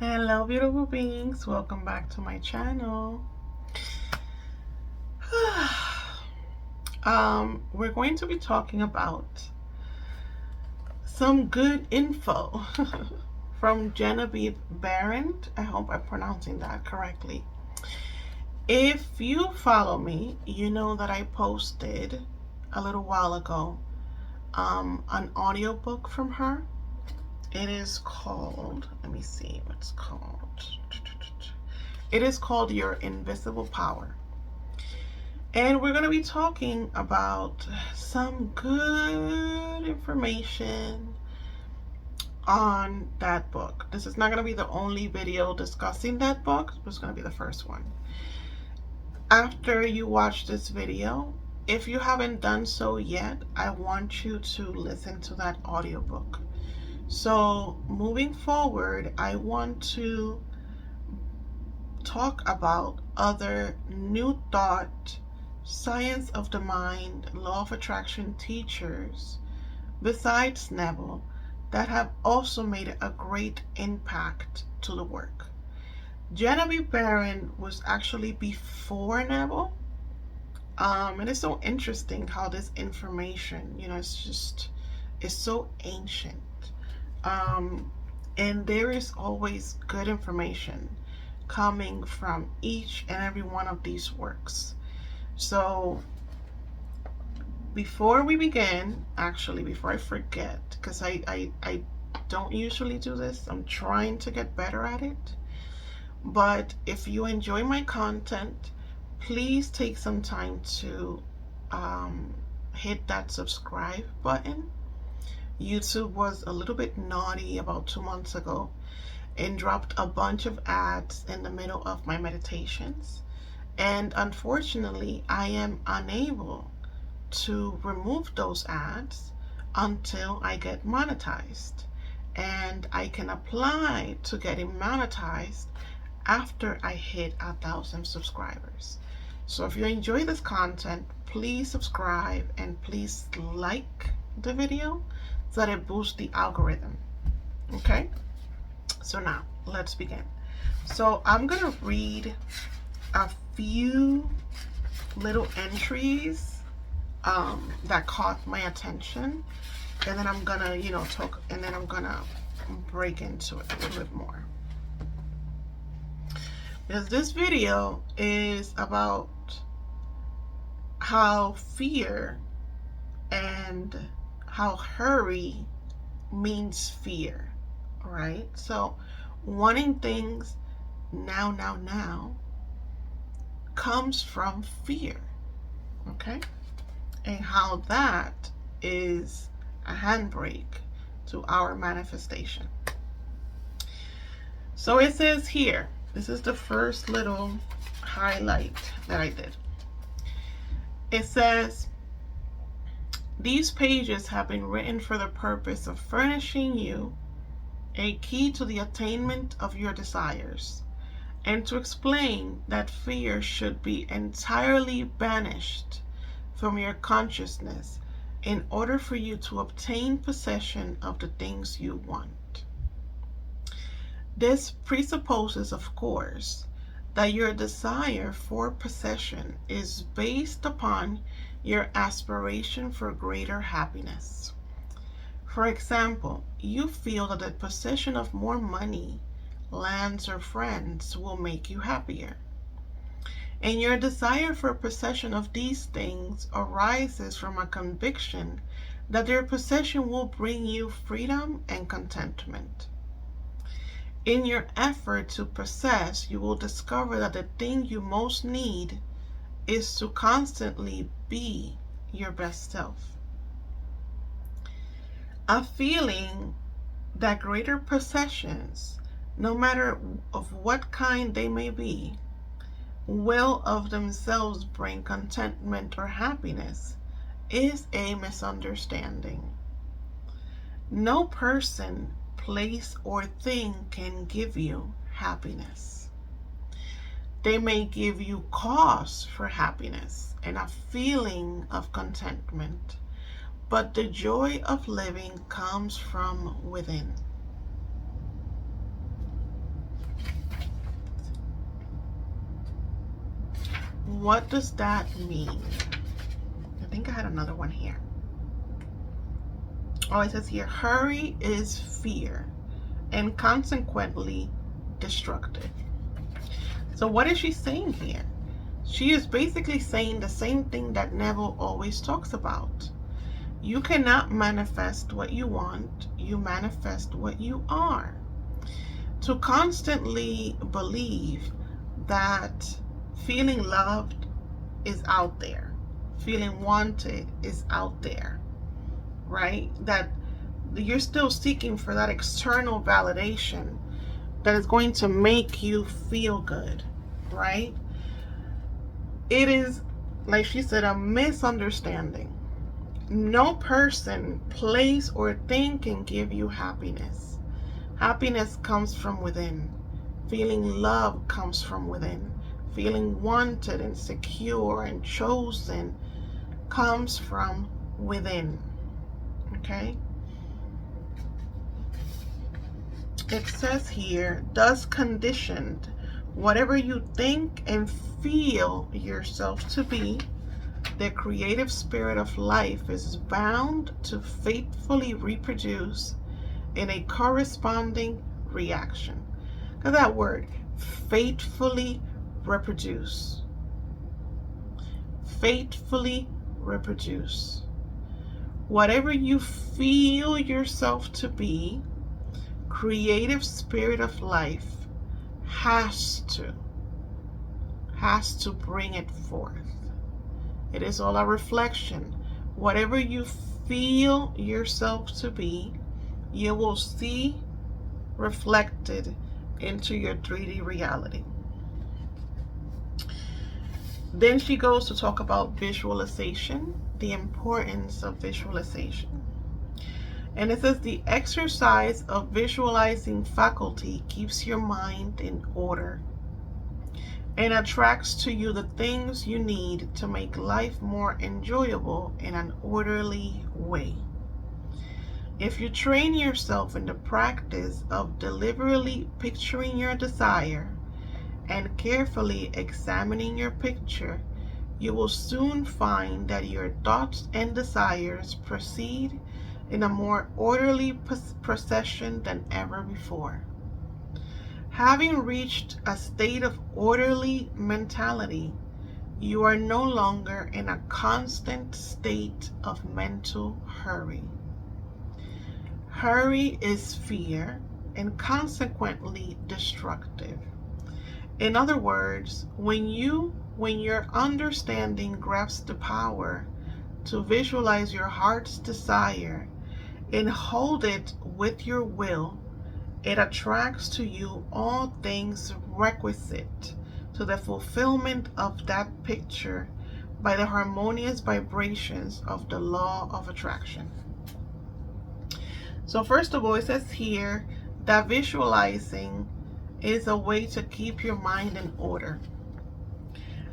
Hello beautiful beings, welcome back to my channel. We're going to be talking about some good info from Geneviève Behrend. I hope I'm pronouncing that correctly. If you follow me, you know that I posted a little while ago an audiobook from her. It is called, let me see what it's called. It is called Your Invisible Power. And we're going to be talking about some good information on that book. This is not going to be the only video discussing that book. It's going to be the first one. After you watch this video, if you haven't done so yet, I want you to listen to that audiobook. So moving forward, I want to talk about other new thought, science of the mind, law of attraction teachers besides Neville that have also made a great impact to the work. Geneviève Behrend was actually before Neville. And it's so interesting how this information, it's so ancient. And there is always good information coming from each and every one of these works. So before we begin, actually, before I forget, because I don't usually do this, I'm trying to get better at it. But if you enjoy my content, please take some time to hit that subscribe button. YouTube was a little bit naughty about 2 months ago and dropped a bunch of ads in the middle of my meditations. And unfortunately, I am unable to remove those ads until I get monetized. And I can apply to getting monetized after I hit 1,000 subscribers. So if you enjoy this content, please subscribe and please like the video so that it boosts the algorithm. Okay, so now let's begin. So I'm gonna read a few little entries that caught my attention, and then I'm gonna talk, and then I'm gonna break into it a little bit more, because this video is about how fear and how hurry means fear, right? So wanting things now comes from fear, okay? And how that is a handbrake to our manifestation. So it says here, this is the first little highlight that I did. It says, these pages have been written for the purpose of furnishing you a key to the attainment of your desires, and to explain that fear should be entirely banished from your consciousness in order for you to obtain possession of the things you want. This presupposes, of course, that your desire for possession is based upon your aspiration for greater happiness. For example, you feel that the possession of more money, lands, or friends will make you happier. And your desire for possession of these things arises from a conviction that their possession will bring you freedom and contentment. In your effort to possess, you will discover that the thing you most need is to constantly be your best self. A feeling that greater possessions, no matter of what kind they may be, will of themselves bring contentment or happiness is a misunderstanding. No person, place, or thing can give you happiness. They may give you cause for happiness and a feeling of contentment, but the joy of living comes from within. what does that mean? I think I had another one here. Oh, it says here, hurry is fear and consequently destructive. So what is she saying here? She is basically saying the same thing that Neville always talks about. You cannot manifest what you want, you manifest what you are. To constantly believe that feeling loved is out there, feeling wanted is out there, right? That you're still seeking for that external validation that is going to make you feel good, right? It is, like she said, a misunderstanding. No person, place, or thing can give you happiness. Happiness comes from within. Feeling love comes from within. Feeling wanted and secure and chosen comes from within. Okay? It says here, thus conditioned, whatever you think and feel yourself to be, the creative spirit of life is bound to faithfully reproduce in a corresponding reaction. Look at that word, faithfully reproduce. Faithfully reproduce. Whatever you feel yourself to be, creative spirit of life has to bring it forth. It is all a reflection. Whatever you feel yourself to be, you will see reflected into your 3D reality. Then she goes to talk about visualization, the importance of visualization. And it says the exercise of visualizing faculty keeps your mind in order and attracts to you the things you need to make life more enjoyable in an orderly way. If you train yourself in the practice of deliberately picturing your desire and carefully examining your picture, you will soon find that your thoughts and desires proceed in a more orderly procession than ever before. Having reached a state of orderly mentality, you are no longer in a constant state of mental hurry. Hurry is fear and consequently destructive. In other words, when your understanding grasps the power to visualize your heart's desire and hold it with your will, it attracts to you all things requisite to the fulfillment of that picture by the harmonious vibrations of the law of attraction. So first of all, it says here that visualizing is a way to keep your mind in order.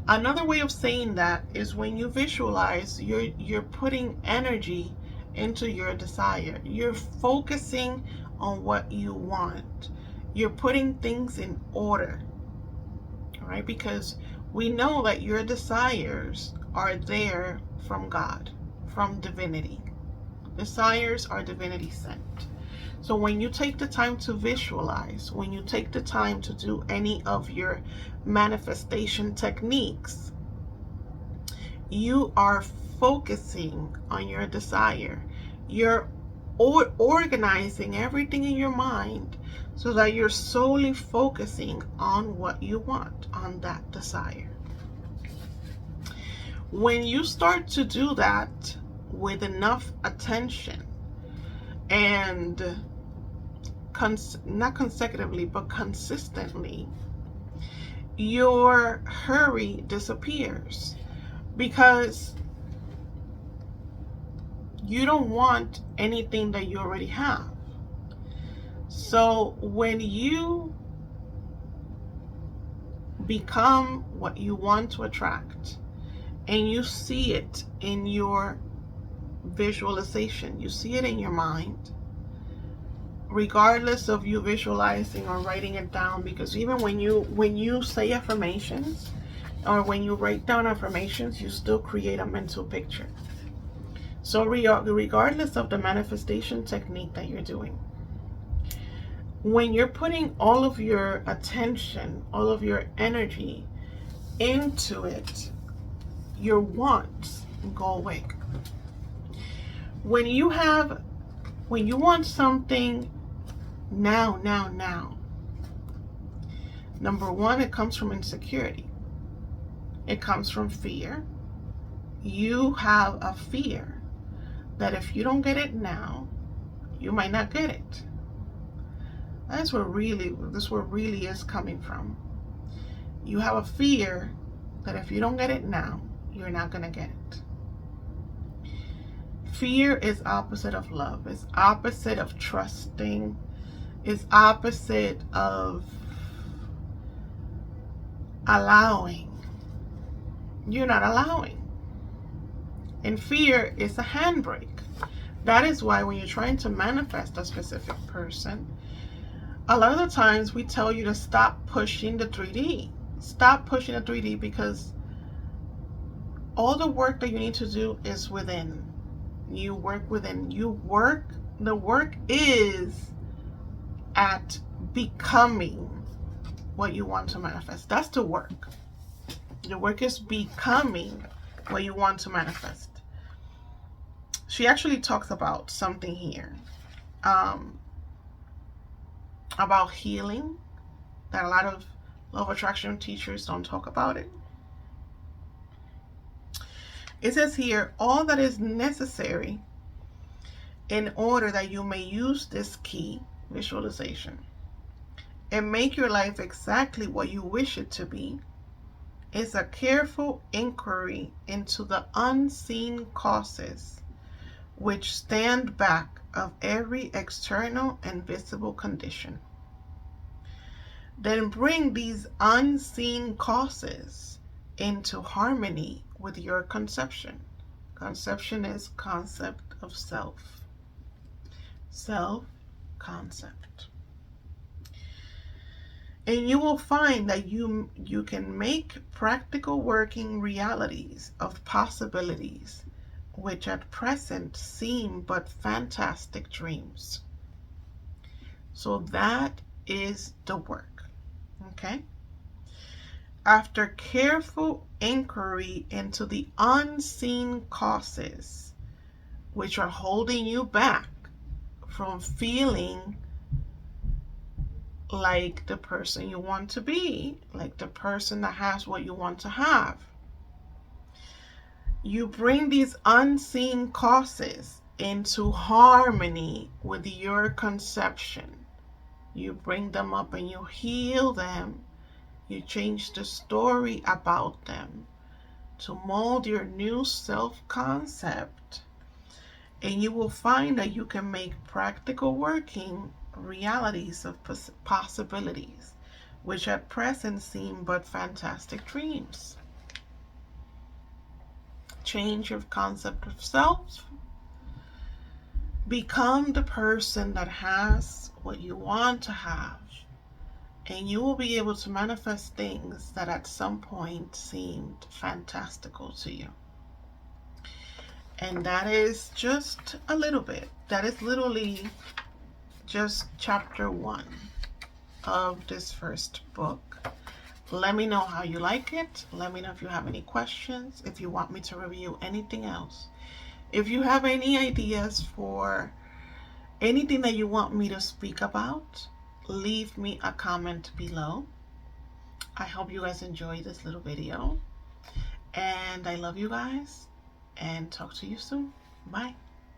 Another way of saying that is when you visualize, you're putting energy into your desire. You're focusing on what you want. You're putting things in order. All right? Because we know that your desires are there from God, from divinity. Desires are divinity sent. So when you take the time to visualize, when you take the time to do any of your manifestation techniques, you are focusing on your desire. You're organizing everything in your mind so that you're solely focusing on what you want, on that desire. When you start to do that with enough attention and not consecutively but consistently, your hurry disappears because you don't want anything that you already have. So when you become what you want to attract and you see it in your visualization, you see it in your mind, regardless of you visualizing or writing it down, because even when you say affirmations, or when you write down affirmations, you still create a mental picture. So regardless of the manifestation technique that you're doing, when you're putting all of your attention, all of your energy into it, your wants go away. When you want something now, number one, it comes from insecurity. It comes from fear. You have a fear that if you don't get it now, you might not get it. That's where really is coming from. You have a fear that if you don't get it now, you're not going to get it. Fear is opposite of love. It's opposite of trusting. It's opposite of allowing. You're not allowing. And fear is a handbrake. That is why when you're trying to manifest a specific person, a lot of the times we tell you to stop pushing the 3D. Stop pushing the 3D, because all the work that you need to do is within. You work within. The work is at becoming what you want to manifest. That's the work. The work is becoming what you want to manifest. She actually talks about something here. About healing, that a lot of law of attraction teachers don't talk about it. It says here, all that is necessary in order that you may use this key, visualization, and make your life exactly what you wish it to be, is a careful inquiry into the unseen causes which stand back of every external and visible condition. Then bring these unseen causes into harmony with your conception. Conception is concept of self. Self-concept. And you will find that you can make practical working realities of possibilities which at present seem but fantastic dreams. So that is the work. Okay? After careful inquiry into the unseen causes which are holding you back from feeling like the person you want to be, like the person that has what you want to have, you bring these unseen causes into harmony with your conception. You bring them up and you heal them. You change the story about them to mold your new self-concept. And you will find that you can make practical working realities of possibilities, which at present seem but fantastic dreams. Change your concept of self. Become the person that has what you want to have. And you will be able to manifest things that at some point seemed fantastical to you. And that is just a little bit. That is literally just chapter 1 of this first book. Let me know how you like it. Let me know if you have any questions, if you want me to review anything else. If you have any ideas for anything that you want me to speak about, leave me a comment below. I hope you guys enjoyed this little video. And I love you guys. And talk to you soon. Bye.